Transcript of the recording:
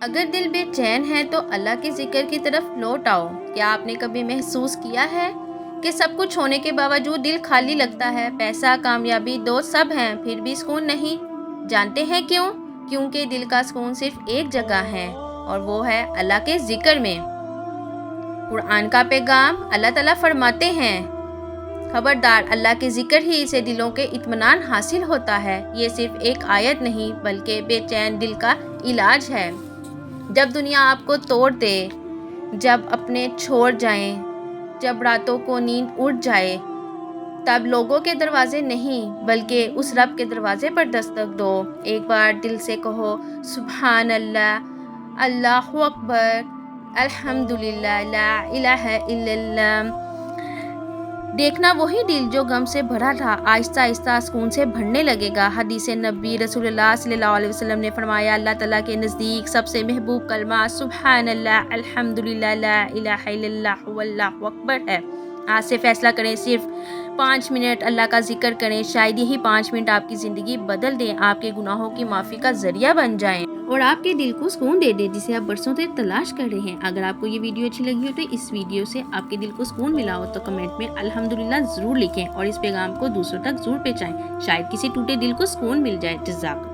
اگر دل بے چین ہے تو اللہ کے ذکر کی طرف لوٹ آؤ۔ کیا آپ نے کبھی محسوس کیا ہے کہ سب کچھ ہونے کے باوجود دل خالی لگتا ہے؟ پیسہ، کامیابی، دوست سب ہیں، پھر بھی سکون نہیں۔ جانتے ہیں کیوں؟ کیونکہ دل کا سکون صرف ایک جگہ ہے، اور وہ ہے اللہ کے ذکر میں۔ قرآن کا پیغام، اللہ تعالیٰ فرماتے ہیں، خبردار، اللہ کے ذکر ہی سے دلوں کے اطمینان حاصل ہوتا ہے۔ یہ صرف ایک آیت نہیں بلکہ بے چین دل کا علاج ہے۔ جب دنیا آپ کو توڑ دے، جب اپنے چھوڑ جائیں، جب راتوں کو نیند اڑ جائے، تب لوگوں کے دروازے نہیں بلکہ اس رب کے دروازے پر دستک دو۔ ایک بار دل سے کہو، سبحان اللہ، اللہ اکبر، الحمدللہ، لا الہ الا اللہ۔ دیکھنا وہی دل جو غم سے بھرا تھا آہستہ آہستہ سکون سے بھرنے لگے گا۔ حدیث نبی رسول اللہ صلی اللہ علیہ وسلم نے فرمایا، اللہ تعالیٰ کے نزدیک سب سے محبوب کلمہ سبحان اللہ، الحمدللہ، لا الہ الا اللہ، واللہ اکبر ہے۔ آج سے فیصلہ کریں، صرف 5 منٹ اللہ کا ذکر کریں۔ شاید یہی 5 منٹ آپ کی زندگی بدل دیں، آپ کے گناہوں کی معافی کا ذریعہ بن جائیں، اور آپ کے دل کو سکون دے دے جسے آپ برسوں سے تلاش کر رہے ہیں۔ اگر آپ کو یہ ویڈیو اچھی لگی ہو تو اس ویڈیو سے آپ کے دل کو سکون ملا ہو تو کمنٹ میں الحمدللہ ضرور لکھیں، اور اس پیغام کو دوسروں تک ضرور پہنچائیں، شاید کسی ٹوٹے دل کو سکون مل جائے۔ جزاک اللہ۔